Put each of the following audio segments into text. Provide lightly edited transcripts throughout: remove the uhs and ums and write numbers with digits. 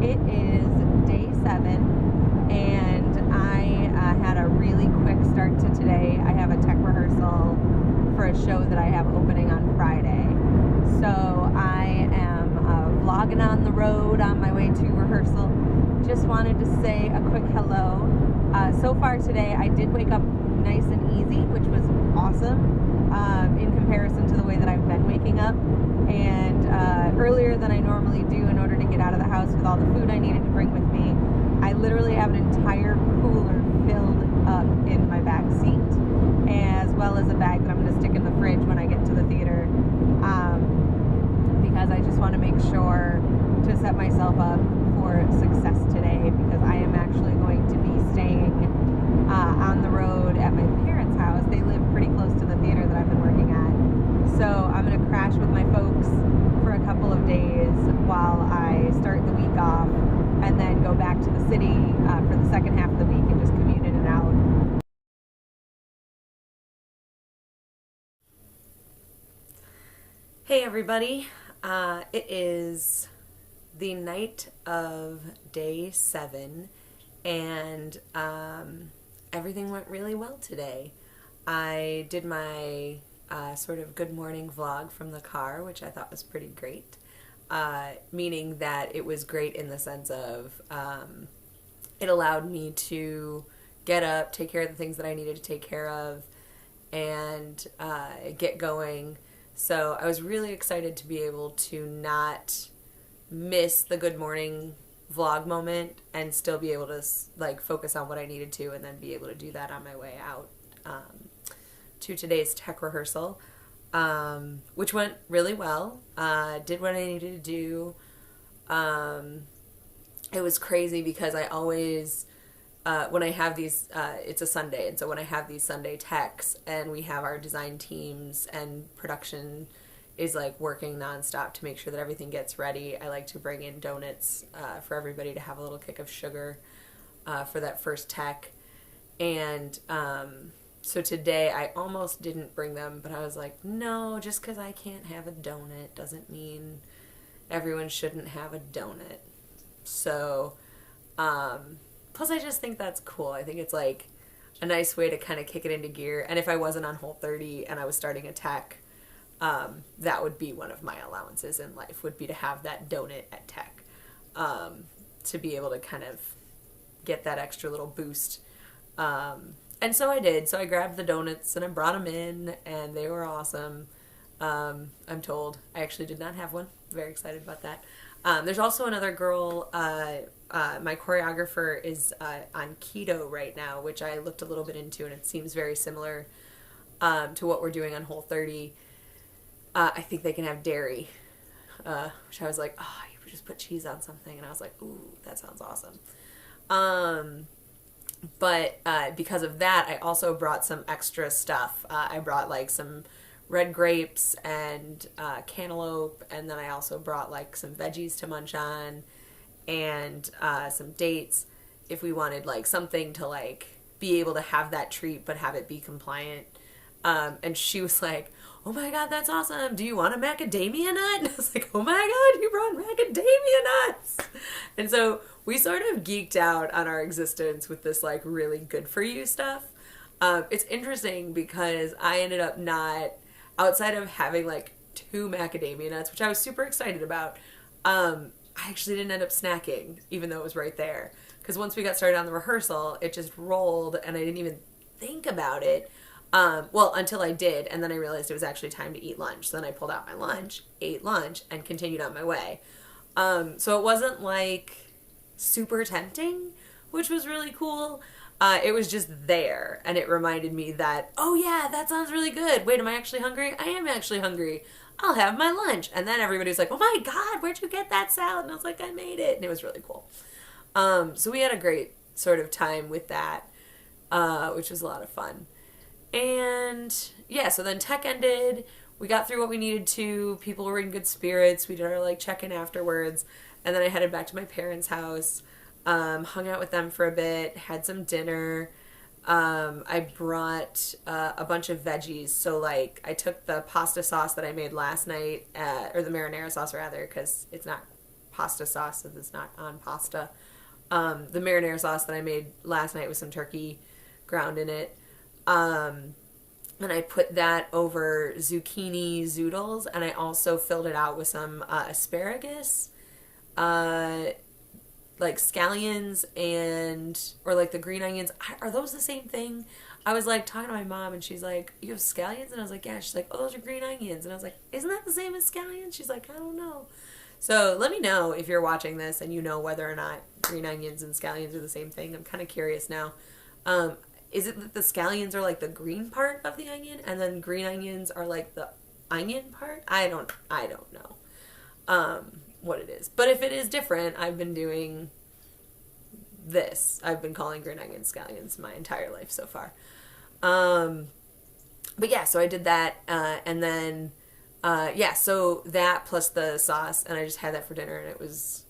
It is day 7, and I had a really quick start to today. I have a tech rehearsal for a show that I have opening on Friday. So I am vlogging on the road on my way to rehearsal. Just wanted to say a quick hello. So far today, I did wake up nice and easy, which was awesome in comparison to the way that I've been waking up. And earlier than I normally do in order to get out of the house with all the food I needed to bring with me. I literally have an entire cooler filled up in my back seat, as well as a bag that I'm going to stick in the fridge when I get to the theater, because I just want to make sure to set myself up for success today, because I am actually going to be staying on the road at my parents' house. They live pretty close to the theater that I've been working at. So I'm going to crash with my folks for a couple of days while I start the week off, and then go back to the city for the second half of the week and just commute in and out. Hey everybody, it is the night of day 7, and everything went really well today. I did my sort of good morning vlog from the car, which I thought was pretty great, meaning that it was great in the sense of it allowed me to get up, take care of the things that I needed to take care of, and get going. So I was really excited to be able to not miss the good morning vlog moment and still be able to like focus on what I needed to, and then be able to do that on my way out to today's tech rehearsal, which went really well. Did what I needed to do. It was crazy because I always, when I have these, it's a Sunday, and so when I have these Sunday techs and we have our design teams and production is like working nonstop to make sure that everything gets ready, I like to bring in donuts for everybody to have a little kick of sugar for that first tech. And so today I almost didn't bring them, but I was like, no, just because I can't have a donut doesn't mean everyone shouldn't have a donut. So, plus I just think that's cool. I think it's like a nice way to kind of kick it into gear. And if I wasn't on Whole30 and I was starting a tech, that would be one of my allowances in life, would be to have that donut at tech, to be able to kind of get that extra little boost. And so I did. So I grabbed the donuts and I brought them in, and they were awesome. I'm told. I actually did not have one. Very excited about that. There's also another girl, my choreographer is on keto right now, which I looked a little bit into, and it seems very similar to what we're doing on Whole30. I think they can have dairy, which I was like, oh, you could just put cheese on something, and I was like, ooh, that sounds awesome. But because of that, I also brought some extra stuff. I brought like some red grapes and cantaloupe, and then I also brought like some veggies to munch on, and some dates if we wanted like something to like be able to have that treat but have it be compliant. And she was like, oh my god, that's awesome, do you want a macadamia nut? And I was like, oh my god, you brought macadamia nuts. And so we sort of geeked out on our existence with this like really good for you stuff. It's interesting because I ended up not, outside of having like 2 macadamia nuts, which I was super excited about, I actually didn't end up snacking, even though it was right there. Because once we got started on the rehearsal, it just rolled, and I didn't even think about it. Well, until I did, and then I realized it was actually time to eat lunch. So then I pulled out my lunch, ate lunch, and continued on my way. So it wasn't like super tempting, which was really cool. It was just there, and it reminded me that, oh yeah, that sounds really good. Wait, am I actually hungry? I am actually hungry. I'll have my lunch. And then everybody was like, oh my god, where'd you get that salad? And I was like, I made it. And it was really cool. So we had a great sort of time with that, which was a lot of fun. And yeah, so then tech ended. We got through what we needed to. People were in good spirits. We did our like check-in afterwards. And then I headed back to my parents' house, hung out with them for a bit, had some dinner. I brought a bunch of veggies. So like I took the pasta sauce that I made last night, or the marinara sauce rather, because it's not pasta sauce that is not on pasta. The marinara sauce that I made last night with some turkey ground in it. And I put that over zucchini zoodles, and I also filled it out with some asparagus, like scallions or like the green onions. Are those the same thing? I was like talking to my mom, and she's like, "You have scallions?" And I was like, "Yeah." She's like, "Oh, those are green onions." And I was like, "Isn't that the same as scallions?" She's like, "I don't know." So let me know if you're watching this and you know whether or not green onions and scallions are the same thing. I'm kind of curious now. Is it that the scallions are like the green part of the onion, and then green onions are like the onion part? I don't know what it is. But if it is different, I've been doing this. I've been calling green onions scallions my entire life so far. But yeah, so I did that, and then so that plus the sauce, and I just had that for dinner, and it was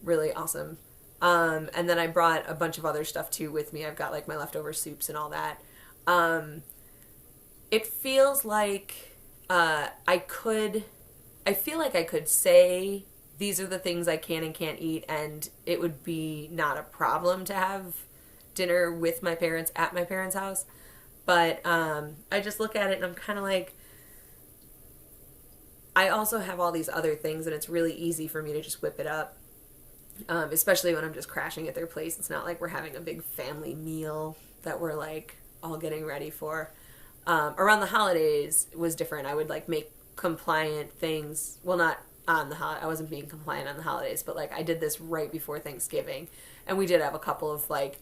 really awesome. And then I brought a bunch of other stuff too with me. I've got like my leftover soups and all that. It feels like I feel like I could say these are the things I can and can't eat, and it would be not a problem to have dinner with my parents at my parents' house. But I just look at it and I'm kind of like, I also have all these other things, and it's really easy for me to just whip it up. Especially when I'm just crashing at their place. It's not like we're having a big family meal that we're like all getting ready for. Around the holidays was different. I would like make compliant things. Well, not on the I wasn't being compliant on the holidays, but like I did this right before Thanksgiving, and we did have a couple of like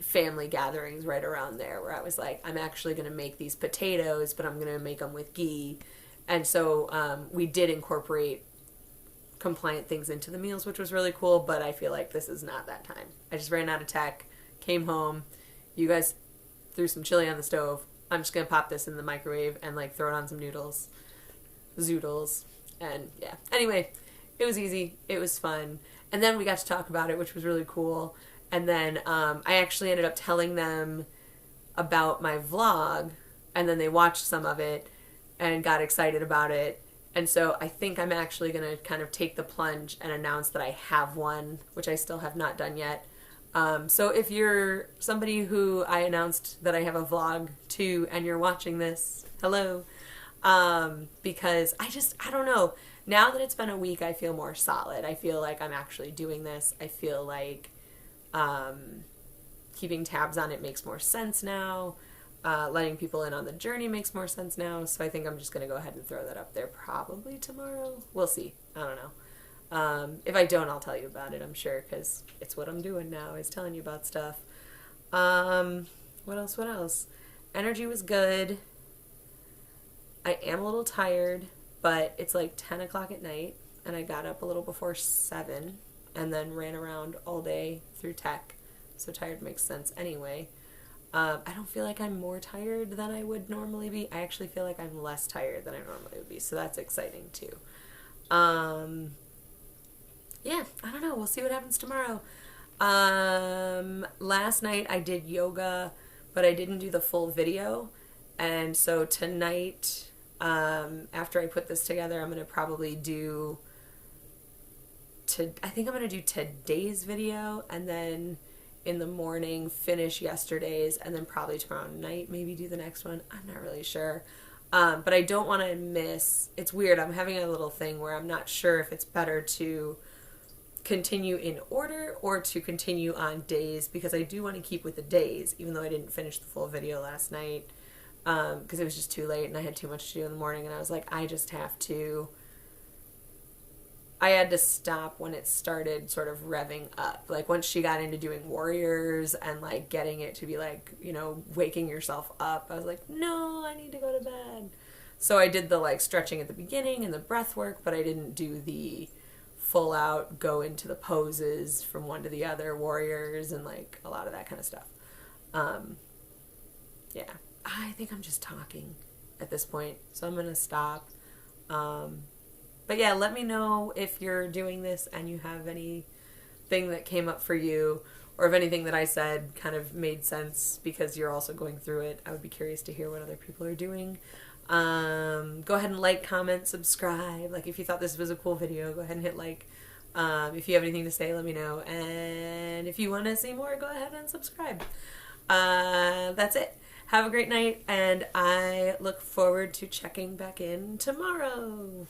family gatherings right around there where I was like, I'm actually going to make these potatoes, but I'm going to make them with ghee. And so we did incorporate compliant things into the meals, which was really cool, but I feel like this is not that time. I just ran out of tech, came home, you guys threw some chili on the stove. I'm just going to pop this in the microwave and like throw it on some zoodles, and yeah. Anyway, it was easy. It was fun. And then we got to talk about it, which was really cool. And then I actually ended up telling them about my vlog, and then they watched some of it and got excited about it. And so I think I'm actually going to kind of take the plunge and announce that I have one, which I still have not done yet. So if you're somebody who I announced that I have a vlog to and you're watching this, hello. Because I don't know. Now that it's been a week, I feel more solid. I feel like I'm actually doing this. I feel like keeping tabs on it makes more sense now. Letting people in on the journey makes more sense now, so I think I'm just going to go ahead and throw that up there probably tomorrow. We'll see. I don't know. If I don't, I'll tell you about it, I'm sure, because it's what I'm doing now, is telling you about stuff. What else? Energy was good. I am a little tired, but it's like 10 o'clock at night, and I got up a little before 7, and then ran around all day through tech, so tired makes sense anyway. I don't feel like I'm more tired than I would normally be. I actually feel like I'm less tired than I normally would be, so that's exciting too. Yeah, I don't know. We'll see what happens tomorrow. Last night I did yoga, but I didn't do the full video, and so tonight, after I put this together, I'm going to probably do I think I'm going to do today's video, and then in the morning finish yesterday's, and then probably tomorrow night maybe do the next one. I'm not really sure. But I don't want to miss. It's weird. I'm having a little thing where I'm not sure if it's better to continue in order or to continue on days, because I do want to keep with the days, even though I didn't finish the full video last night, because it was just too late and I had too much to do in the morning, and I was like, I had to stop when it started sort of revving up. Like once she got into doing warriors and like getting it to be like, waking yourself up, I was like, no, I need to go to bed. So I did the like stretching at the beginning and the breath work, but I didn't do the full out go into the poses from one to the other, warriors, and like a lot of that kind of stuff. Yeah, I think I'm just talking at this point, so I'm gonna stop. But yeah, let me know if you're doing this and you have anything that came up for you, or if anything that I said kind of made sense because you're also going through it. I would be curious to hear what other people are doing. Go ahead and like, comment, subscribe. Like, if you thought this was a cool video, go ahead and hit like. If you have anything to say, let me know. And if you want to see more, go ahead and subscribe. That's it. Have a great night, and I look forward to checking back in tomorrow.